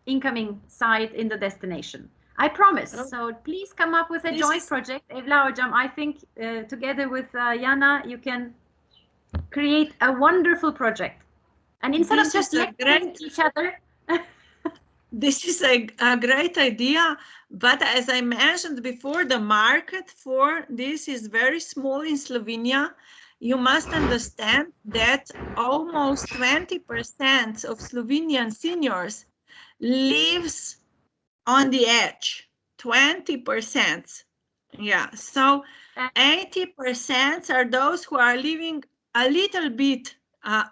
incoming side in the destination. I promise. So please come up with a joint project. Evla Hocam, I think together with Jana, you can create a wonderful project. And instead of just lecturing each other. This is a great idea, but as I mentioned before, the market for this is very small in Slovenia. You must understand that almost 20% of Slovenian seniors lives on the edge. 20%. Yeah, so 80% are those who are living a little bit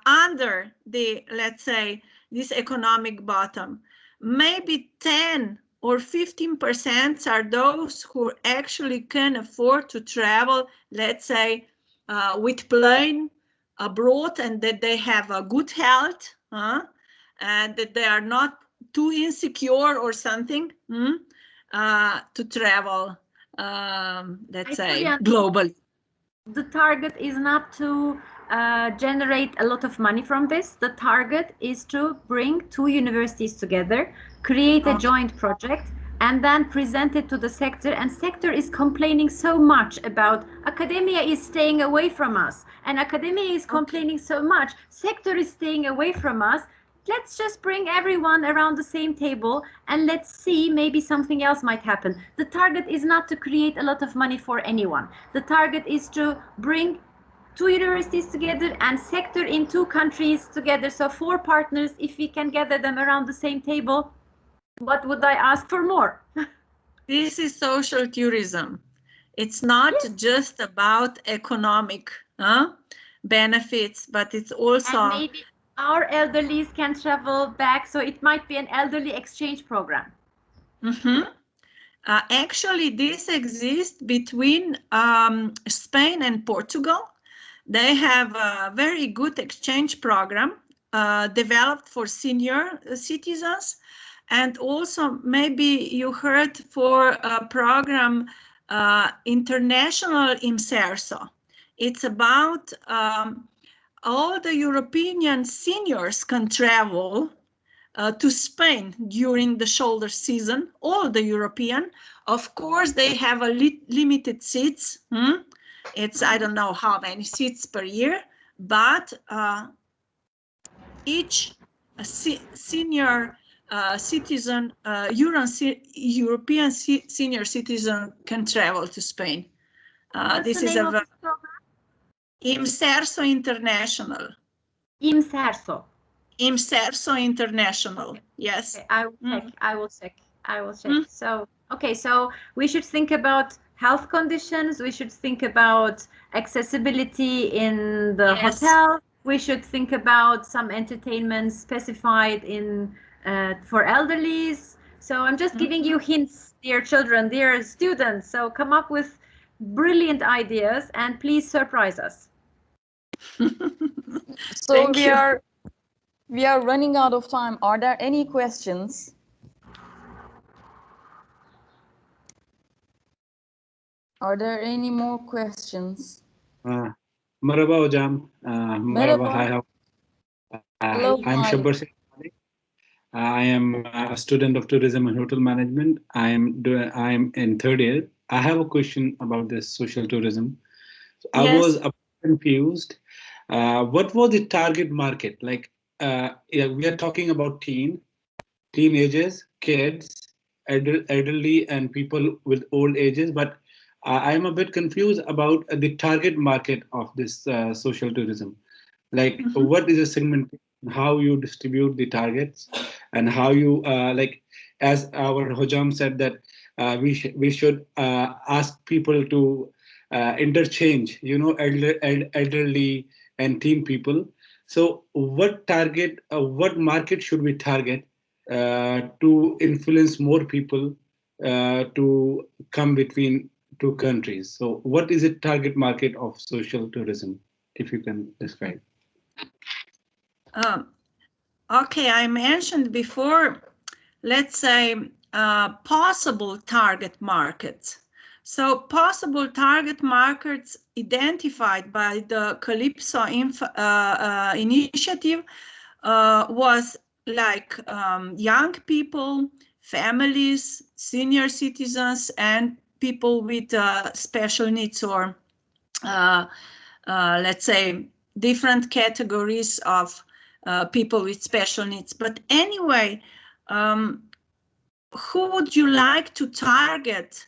under the, let's say, this economic bottom. Maybe 10 or 15% are those who actually can afford to travel, let's say, with plane abroad, and that they have a good health, and that they are not too insecure or something to travel, let's say, globally. the target is not to generate a lot of money from this. The target is to bring 2 universities together, create a joint project, and then present it to the sector. And sector is complaining so much about academia is staying away from us, and academia is complaining so much, sector is staying away from us. Let's just bring everyone around the same table and let's see, maybe something else might happen. The target is not to create a lot of money for anyone. The target is to bring 2 universities together and sector in 2 countries together. So 4 partners, if we can gather them around the same table, what would I ask for more? This is social tourism. It's not just about economic benefits, but it's also... And maybe our elderlies can travel back, so it might be an elderly exchange program. Actually, this exists between Spain and Portugal. They have a very good exchange program developed for senior citizens. And also, maybe you heard for a program International Inserso. It's about all the European seniors can travel to Spain during the shoulder season, all the European. Of course, they have a limited seats. It's, I don't know how many seats per year, but each senior citizen, European senior citizen can travel to Spain. This is a Inserso International. Inserso. Inserso International. Yes. Okay, I will check. So, okay, so we should think about health conditions. We should think about accessibility in the hotel. We should think about some entertainment specified in for elderlies. So I'm just giving you hints, dear children, dear students. So come up with brilliant ideas and please surprise us. So we are running out of time. Are there any questions? Are there any more questions? Merhaba hocam. Merhaba. I'm Shabbar Singh. I am a student of tourism and hotel management. I am in 3rd year. I have a question about this social tourism. So I was confused. What was the target market? Like, we are talking about teenagers, kids, elderly, and people with old ages. But I'm a bit confused about the target market of this social tourism. Like, what is the segment? How you distribute the targets, and how you like, as our hojam said that we should ask people to interchange, you know, elderly and teen people. So what market should we target to influence more people to come between 2 countries? So what is the target market of social tourism, if you can describe? Okay, I mentioned before, let's say, possible target markets. So possible target markets identified by the Calypso initiative was like young people, families, senior citizens, and people with special needs, or let's say different categories of people with special needs. But anyway, who would you like to target?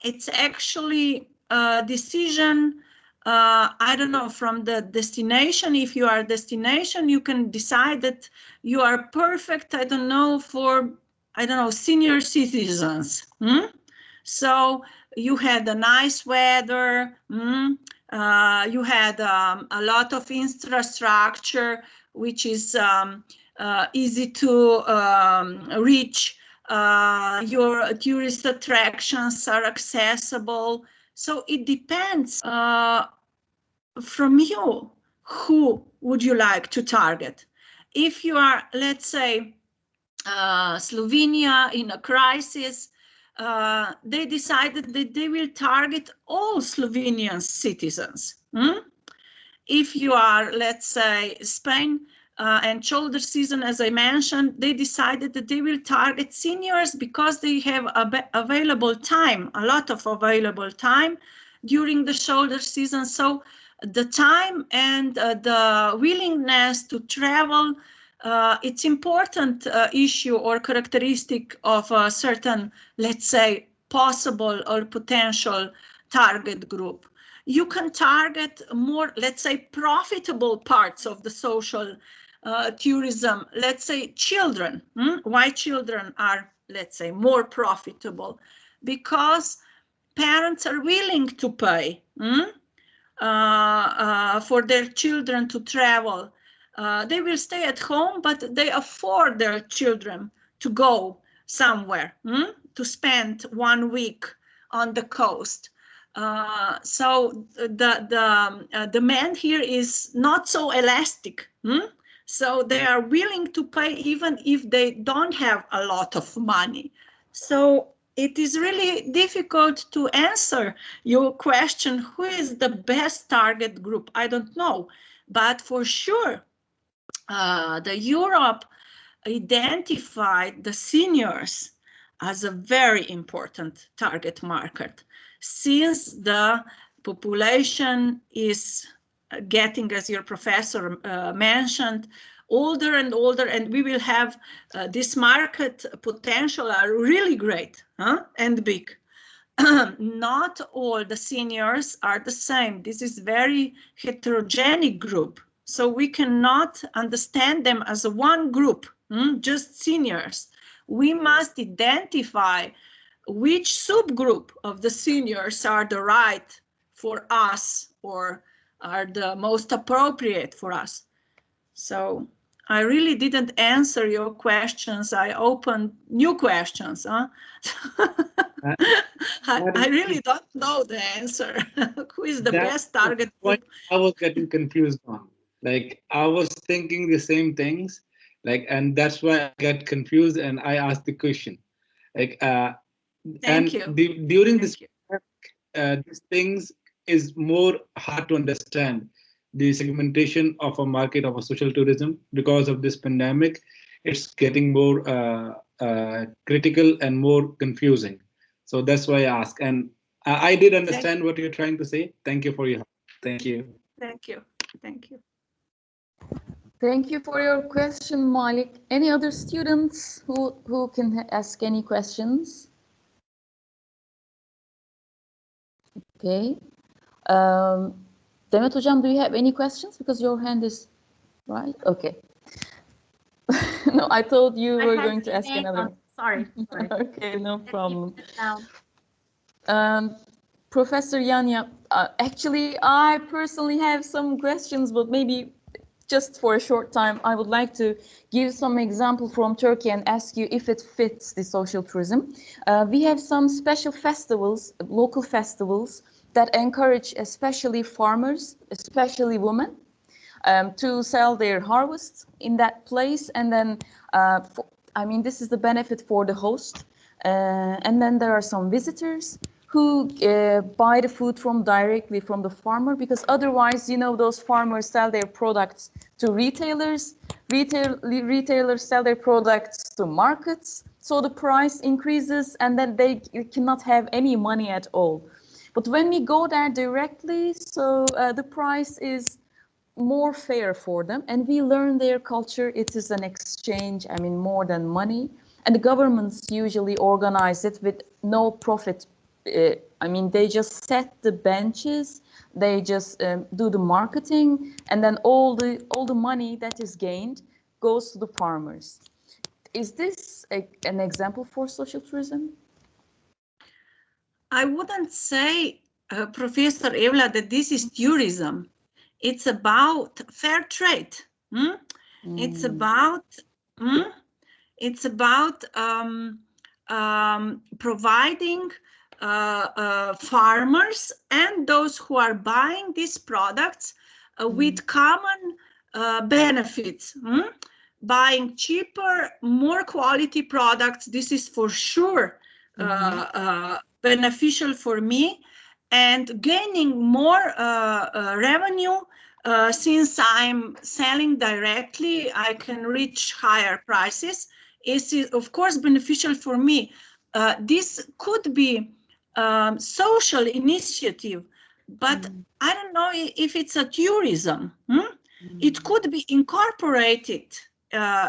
It's actually a decision, I don't know, from the destination. If you are a destination, you can decide that you are perfect, I don't know, for, I don't know, senior citizens. So you had a nice weather, you had a lot of infrastructure, which is easy to reach. Your tourist attractions are accessible. So it depends from you, who would you like to target? If you are, let's say, Slovenia in a crisis, they decided that they will target all Slovenian citizens. If you are, let's say, Spain and shoulder season, as I mentioned, they decided that they will target seniors because they have available time, a lot of available time during the shoulder season. So the time and the willingness to travel, it's important issue or characteristic of a certain, let's say, possible or potential target group. You can target more, let's say, profitable parts of the social tourism, let's say children. Why children are, let's say, more profitable? Because parents are willing to pay for their children to travel. They will stay at home, but they afford their children to go somewhere, to spend 1 week on the coast. So the demand here is not so elastic. So they are willing to pay even if they don't have a lot of money. So it is really difficult to answer your question, who is the best target group? I don't know, but for sure, the Europe identified the seniors as a very important target market, since the population is getting, as your professor mentioned, older and older, and we will have this market potential are really great and big. Not all the seniors are the same. This is very heterogeneous group. So we cannot understand them as one group, just seniors. We must identify which subgroup of the seniors are the right for us or are the most appropriate for us. So I really didn't answer your questions. I opened new questions. I really don't know the answer. Who is the best target group? I was getting confused on. Like, I was thinking the same things, like, and that's why I got confused and I asked the question. Like, Thank you. During this, these things is more hard to understand. The segmentation of a market of a social tourism because of this pandemic, it's getting more critical and more confusing. So that's why I ask. And I did understand what you're trying to say. Thank you for your help. Thank you. Thank you. Thank you. Thank you for your question, Malik. Any other students who can ask any questions? Okay. Demet Hocam, do you have any questions? Because your hand is right. Okay. No, I thought you were going to ask another. Sorry. Okay, no problem. Professor Janja, actually, I personally have some questions, but maybe just for a short time, I would like to give some example from Turkey and ask you if it fits the social tourism. We have some special festivals, local festivals, that encourage especially farmers, especially women, to sell their harvests in that place. And then, I mean, this is the benefit for the host. And then there are some visitors who buy the food directly from the farmer, because otherwise, you know, those farmers sell their products to retailers, retailers sell their products to markets, so the price increases and then they cannot have any money at all. But when we go there directly, so the price is more fair for them, and we learn their culture. It is an exchange, I mean, more than money, and the governments usually organize it with no profit. I mean, they just set the benches, they just do the marketing, and then all the money that is gained goes to the farmers. Is this an example for social tourism? I wouldn't say, Professor Evla, that this is tourism. It's about fair trade. It's about providing farmers and those who are buying these products with common benefits. Buying cheaper, more quality products. This is for sure beneficial for me, and gaining more revenue. Since I'm selling directly, I can reach higher prices. Is of course beneficial for me. This could be social initiative, but I don't know if it's a tourism. It could be incorporated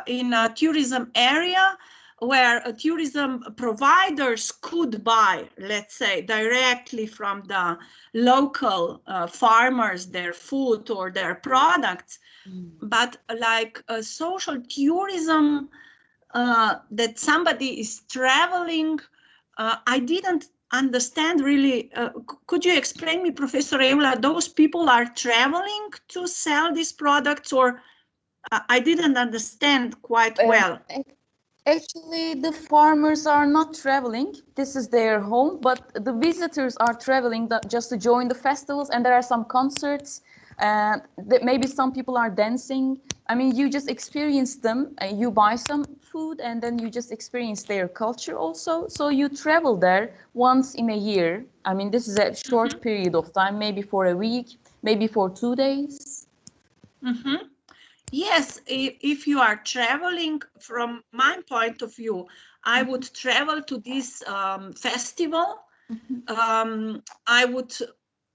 in a tourism area where tourism providers could buy, let's say, directly from the local farmers their food or their products. But like a social tourism that somebody is traveling, I didn't understand really. Could you explain me, Professor Eula, those people are traveling to sell these products, or I didn't understand quite well. Actually, the farmers are not traveling. This is their home, but the visitors are traveling just to join the festivals, and there are some concerts. That maybe some people are dancing. I mean, you just experience them. You buy some food, and then you just experience their culture also. So you travel there once in a year. I mean, this is a short period of time, maybe for a week, maybe for 2 days. Yes, if you are traveling, from my point of view, I would travel to this festival. I would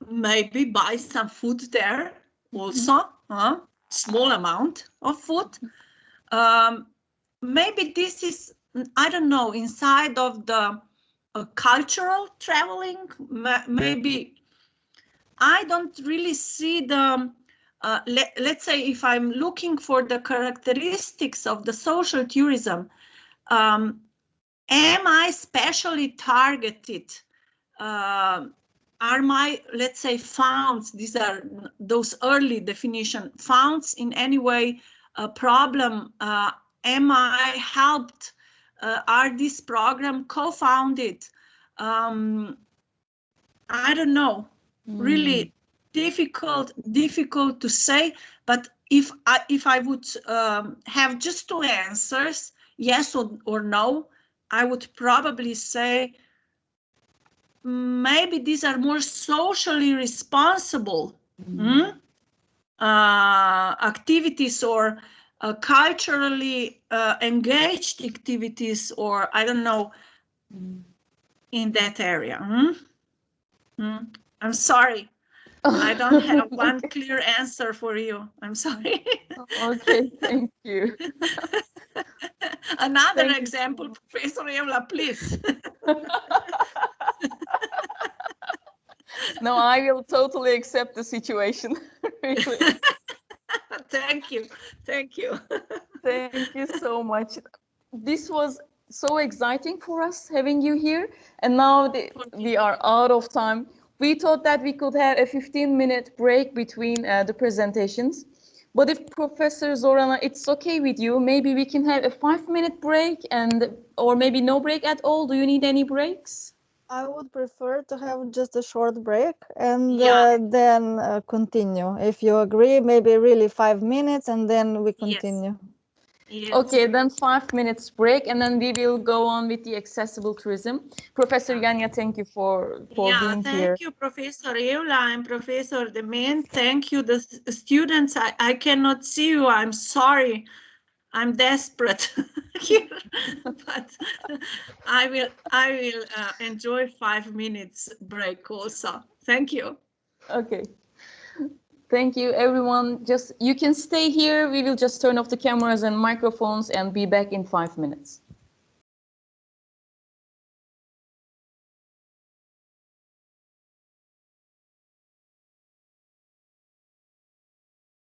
maybe buy some food there also, small amount of food. Maybe this is, I don't know, inside of the cultural traveling. Maybe I don't really see the let's say if I'm looking for the characteristics of the social tourism, am I specially targeted? Are my, let's say, founds, these are those early definition, founds in any way a problem? Am I helped? Are this program co-founded? I don't know. Really difficult to say, but if I would have just 2 answers, yes or no, I would probably say maybe these are more socially responsible activities, or culturally engaged activities, or I don't know, in that area. I'm sorry. I don't have one clear answer for you. I'm sorry. Okay, thank you. Another example, Professor Eula, please. No, I will totally accept the situation. Really. Thank you. Thank you. Thank you so much. This was so exciting for us having you here. And now we are out of time. We thought that we could have a 15-minute break between the presentations. But if Professor Zorana, it's okay with you, maybe we can have a 5-minute break, or maybe no break at all. Do you need any breaks? I would prefer to have just a short break and then continue. If you agree, maybe really 5 minutes and then we continue. Yes. Okay, then 5 minutes break, and then we will go on with the accessible tourism. Professor Janja, thank you for being here. Thank you, Professor Eula and Professor Demen. Thank you, the students. I cannot see you. I'm sorry. I'm desperate here, but I will enjoy 5 minutes break also. Thank you. Okay. Thank you, everyone. You can stay here. We will just turn off the cameras and microphones and be back in 5 minutes.